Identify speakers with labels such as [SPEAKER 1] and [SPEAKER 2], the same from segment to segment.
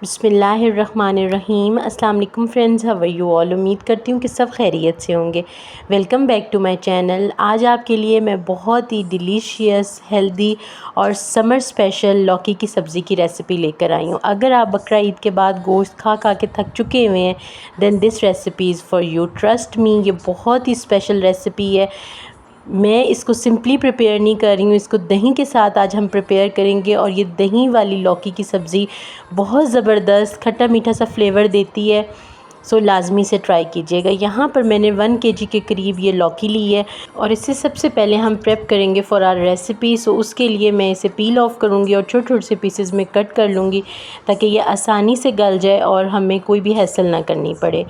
[SPEAKER 1] बिस्मिल्लाहिर्रहमानिर्रहीम। अस्सलाम वालेकुम friends, how are you all. उम्मीद करती हूँ कि सब खैरियत से होंगे। Welcome back to my channel. आज आपके लिए मैं बहुत ही डिलीशियस, हेल्दी और समर स्पेशल लौकी की सब्ज़ी की रेसिपी लेकर आई हूँ। अगर आप बकरा ईद के बाद गोश्त खा खा के थक चुके हुए हैं then this recipe is for you. Trust me, ये बहुत ही स्पेशल रेसिपी है। मैं इसको सिंपली प्रिपेयर नहीं कर रही हूँ, इसको दही के साथ आज हम प्रिपेयर करेंगे। और ये दही वाली लौकी की सब्ज़ी बहुत ज़बरदस्त खट्टा मीठा सा फ्लेवर देती है। सो लाजमी से ट्राई कीजिएगा। यहाँ पर मैंने 1 kg के करीब ये लौकी ली है और इसे सबसे पहले हम प्रेप करेंगे फॉर आवर रेसिपी। सो उसके लिए मैं इसे पील ऑफ करूँगी और छोटे छोटे से पीसेस में कट कर लूँगी ताकि ये आसानी से गल जाए और हमें कोई भी हैसल ना करनी पड़े।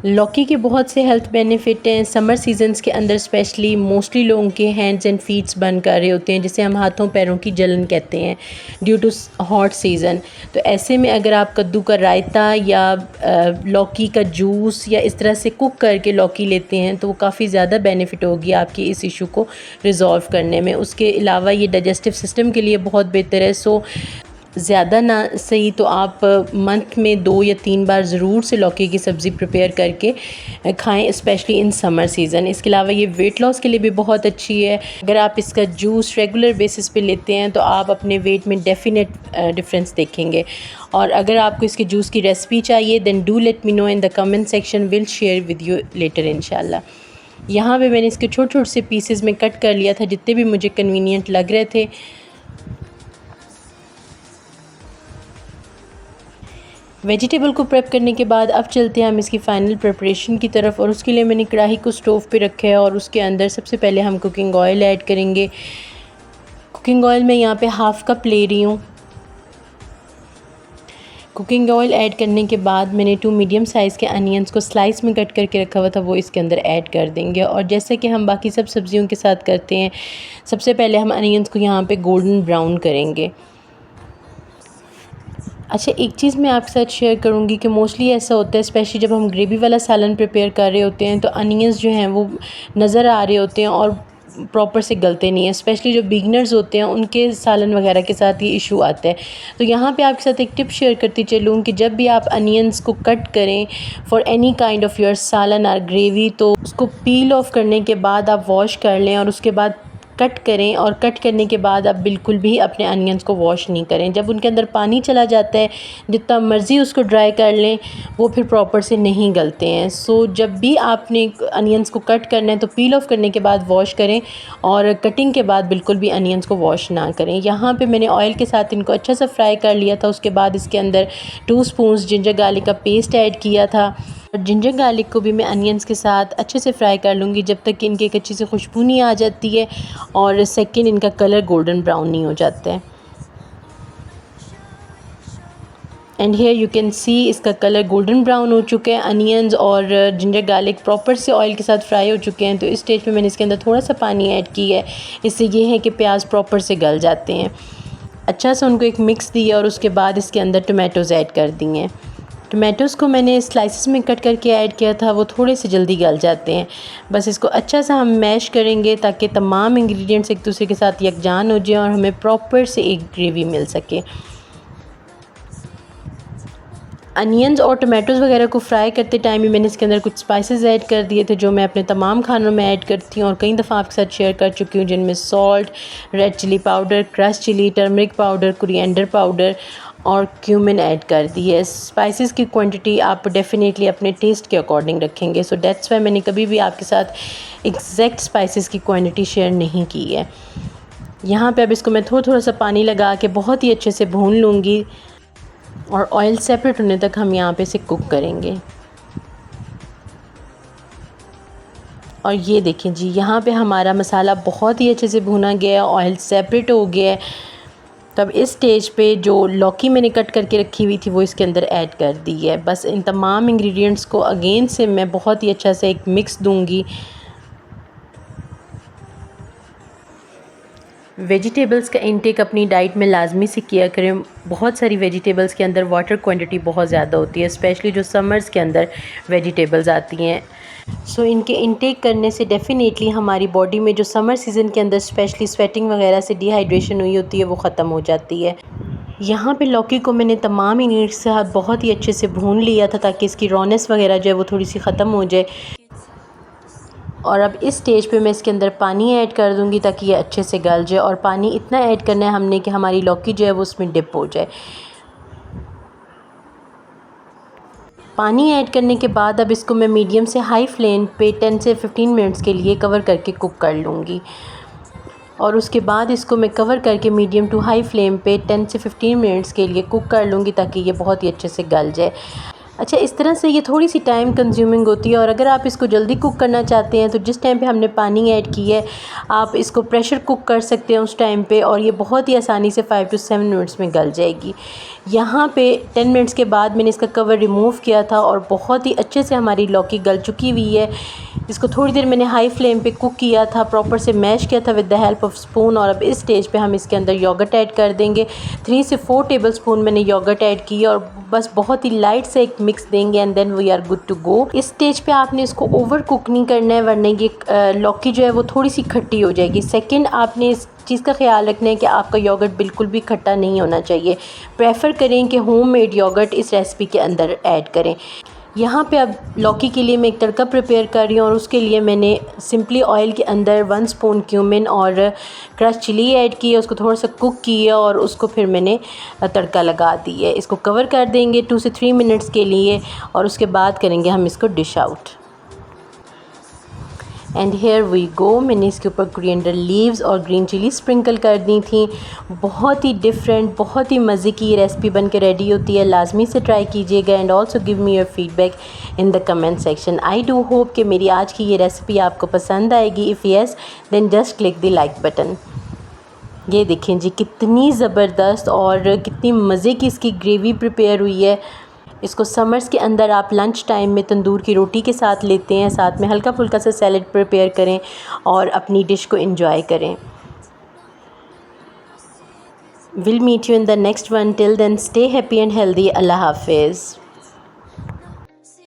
[SPEAKER 1] लौकी के बहुत से हेल्थ बेनिफिट हैं। समर सीजन्स के अंदर स्पेशली मोस्टली लोगों के हैंड्स एंड फीट्स बर्न कर रहे होते हैं, जिसे हम हाथों पैरों की जलन कहते हैं ड्यू टू हॉट सीज़न। तो ऐसे में अगर आप कद्दू का रायता या लौकी का जूस या इस तरह से कुक करके लौकी लेते हैं तो वो काफ़ी ज़्यादा बेनिफिट होगी आपकी इस इशू को रिज़ॉल्व करने में। उसके अलावा ये डाइजेस्टिव सिस्टम के लिए बहुत बेहतर है। सो ज़्यादा ना सही तो आप मंथ में 2 या 3 बार ज़रूर से लौकी की सब्ज़ी प्रिपेयर करके खाएं, स्पेशली इन समर सीज़न। इसके अलावा ये वेट लॉस के लिए भी बहुत अच्छी है। अगर आप इसका जूस रेगुलर बेसिस पे लेते हैं तो आप अपने वेट में डेफिनेट डिफरेंस देखेंगे। और अगर आपको इसके जूस की रेसिपी चाहिए then do let me know in the comment section, will share with you later इंशाल्लाह। यहाँ पे मैंने इसके छोटे छोटे से पीसेस में कट कर लिया था जितने भी मुझे कन्वीनियंट लग रहे थे। वेजिटेबल को प्रेप करने के बाद अब चलते हैं हम इसकी फ़ाइनल प्रिपरेशन की तरफ। और उसके लिए मैंने कढ़ाई को स्टोव पे रखा है और उसके अंदर सबसे पहले हम कुकिंग ऑयल ऐड करेंगे। कुकिंग ऑयल मैं यहाँ पे हाफ़ कप ले रही हूँ। कुकिंग ऑयल ऐड करने के बाद मैंने 2 मीडियम साइज़ के अनियंस को स्लाइस में कट करके रखा हुआ था, वो इसके अंदर ऐड कर देंगे। और जैसे कि हम बाकी सब सब्ज़ियों के साथ करते हैं, सबसे पहले हम अनियंस को यहाँ पे गोल्डन ब्राउन करेंगे। अच्छा, एक चीज़ मैं आपके साथ शेयर करूँगी कि मोस्टली ऐसा होता है, स्पेशली जब हम ग्रेवी वाला सालन प्रिपेयर कर रहे होते हैं तो अनियंस जो हैं वो नज़र आ रहे होते हैं और प्रॉपर से गलते नहीं हैं। स्पेशली जो बिगनर्स होते हैं उनके सालन वगैरह के साथ ये इशू आता है। तो यहाँ पे आपके साथ एक टिप शेयर करती चलूँ कि जब भी आप अनियंस को कट करें for any kind of your सालन और ग्रेवी, तो उसको पील ऑफ करने के बाद आप वॉश कर लें और उसके बाद कट करें। और कट करने के बाद आप बिल्कुल भी अपने अनियंस को वॉश नहीं करें। जब उनके अंदर पानी चला जाता है, जितना मर्ज़ी उसको ड्राई कर लें, वो फिर प्रॉपर से नहीं गलते हैं। सो जब भी आपने अनियंस को कट करना है तो पील ऑफ करने के बाद वॉश करें और कटिंग के बाद बिल्कुल भी अनियंस को वॉश ना करें। यहाँ पे मैंने ऑयल के साथ इनको अच्छा सा फ्राई कर लिया था। उसके बाद इसके अंदर 2 स्पून्स जिंजर गार्लिक का पेस्ट ऐड किया था। और जिंजर गार्लिक को भी मैं अनियंस के साथ अच्छे से फ्राई कर लूँगी जब तक कि इनकी एक अच्छी सी खुशबू नहीं आ जाती है और सेकंड इनका कलर गोल्डन ब्राउन नहीं हो जाता है। And here you can see इसका कलर गोल्डन ब्राउन हो चुका है। अनियंस और जिंजर गार्लिक प्रॉपर से ऑयल के साथ फ्राई हो चुके हैं। तो इस स्टेज पे मैंने इसके अंदर थोड़ा सा पानी ऐड किया है। इससे ये है कि प्याज प्रॉपर से गल जाते हैं। अच्छा से उनको एक मिक्स दिया और उसके बाद इसके अंदर टोमेटोज़ ऐड कर दिए हैं। टोमेटोज़ को मैंने स्लाइसेस में कट करके ऐड किया था, वो थोड़े से जल्दी गल जाते हैं। बस इसको अच्छा सा हम मैश करेंगे ताकि तमाम इंग्रेडिएंट्स एक दूसरे के साथ यकजान हो जाएं और हमें प्रॉपर से एक ग्रेवी मिल सके। अनियंस और टोमेटोज़ वगैरह को फ्राई करते टाइम ही मैंने इसके अंदर कुछ स्पाइसेस ऐड कर दिए थे जो मैं अपने तमाम खानों में ऐड करती हूँ और कई दफ़ा आपके साथ शेयर कर चुकी हूँ, जिनमें salt, red chilli powder, crush chilli, turmeric powder, coriander powder और क्यूमिन ऐड कर दी है। स्पाइसेस की क्वांटिटी आप डेफिनेटली अपने टेस्ट के अकॉर्डिंग रखेंगे। सो दैट्स वाई मैंने कभी भी आपके साथ एग्जैक्ट स्पाइसेस की क्वांटिटी शेयर नहीं की है। यहाँ पे अब इसको मैं थोड़ा थोड़ा सा पानी लगा के बहुत ही अच्छे से भून लूँगी और ऑयल सेपरेट होने तक हम यहाँ पे इसे कुक करेंगे। और ये देखें जी, यहाँ पे हमारा मसाला बहुत ही अच्छे से भुना गया है, ऑयल सेपरेट हो गया है। तब इस स्टेज पे जो लौकी मैंने कट करके रखी हुई थी वो इसके अंदर ऐड कर दी है। बस इन तमाम इंग्रेडिएंट्स को अगेन से मैं बहुत ही अच्छा से एक मिक्स दूंगी। वेजिटेबल्स का इंटेक अपनी डाइट में लाजमी से किया करें। बहुत सारी वेजिटेबल्स के अंदर वाटर क्वांटिटी बहुत ज़्यादा होती है, स्पेशली जो समर्स के अंदर वेजिटेबल्स आती हैं। सो इनके इंटेक करने से डेफ़िनेटली हमारी बॉडी में जो समर सीज़न के अंदर स्पेशली स्वेटिंग वगैरह से डिहाइड्रेशन हुई होती है वो ख़त्म हो जाती है। यहाँ पे लौकी को मैंने तमाम इंग्रेडिएंट्स के साथ बहुत ही अच्छे से भून लिया था ताकि इसकी रॉनेस वगैरह जो है वो थोड़ी सी ख़त्म हो जाए। और अब इस स्टेज पे मैं इसके अंदर पानी ऐड कर दूँगी ताकि ये अच्छे से गल जाए। और पानी इतना ऐड करना है हमने कि हमारी लौकी जो है वो उसमें डिप हो जाए। पानी ऐड करने के बाद अब इसको मैं मीडियम से हाई फ्लेम पे 10 से 15 मिनट्स के लिए कवर करके कुक कर लूँगी। और उसके बाद इसको मैं कवर करके मीडियम टू हाई फ्लेम पे 10 से 15 मिनट्स के लिए कुक कर लूँगी ताकि ये बहुत ही अच्छे से गल जाए। अच्छा, इस तरह से ये थोड़ी सी टाइम कंज्यूमिंग होती है। और अगर आप इसको जल्दी कुक करना चाहते हैं तो जिस टाइम पे हमने पानी ऐड की है आप इसको प्रेशर कुक कर सकते हैं उस टाइम पे, और ये बहुत ही आसानी से 5 to 7 मिनट्स में गल जाएगी। यहाँ पे 10 मिनट्स के बाद मैंने इसका कवर रिमूव किया था और बहुत ही अच्छे से हमारी लौकी गल चुकी हुई है। इसको थोड़ी देर मैंने हाई फ्लेम पे कुक किया था, प्रॉपर से मैश किया था with the help of spoon. और अब इस स्टेज पे हम इसके अंदर योगर्ट ऐड कर देंगे। 3 से 4 टेबल स्पून मैंने योगर्ट ऐड की और बस बहुत ही लाइट से एक मिक्स देंगे and then we are good to go. इस स्टेज पे आपने इसको ओवर कुक नहीं करना है वरना ये लौकी जो है वो थोड़ी सी खट्टी हो जाएगी। सेकंड, आपने इस चीज़ का ख्याल रखना है कि आपका योगर्ट बिल्कुल भी खट्टा नहीं होना चाहिए। प्रेफर करें कि होममेड योगर्ट इस रेसिपी के अंदर ऐड करें। यहाँ पे अब लौकी के लिए मैं एक तड़का प्रिपेयर कर रही हूँ और उसके लिए मैंने सिंपली ऑयल के अंदर 1 स्पून क्यूमिन और क्रश चिली ऐड की है। उसको थोड़ा सा कुक किया और उसको फिर मैंने तड़का लगा दी है। इसको कवर कर देंगे 2 से 3 मिनट्स के लिए और उसके बाद करेंगे हम इसको dish out. And here we go, मैंने इसके ऊपर कोरिएंडर लीव्स और ग्रीन चिली स्प्रिंकल कर दी थी। बहुत ही डिफरेंट, बहुत ही मज़े की ये रेसिपी बन के रेडी होती है। लाजमी से ट्राई कीजिएगा and also give me your feedback in the comment section. I do hope कि मेरी आज की ये रेसिपी आपको पसंद आएगी। If yes then just click the like button. ये देखें जी कितनी ज़बरदस्त और कितनी मज़े की इसकी ग्रेवी प्रिपेयर हुई है। इसको समर्स के अंदर आप लंच टाइम में तंदूर की रोटी के साथ लेते हैं, साथ में हल्का फुल्का सा सैलेड प्रिपेयर करें और अपनी डिश को एंजॉय करें। Will meet you in the next one. Till then stay happy and healthy. अल्लाह हाफिज़।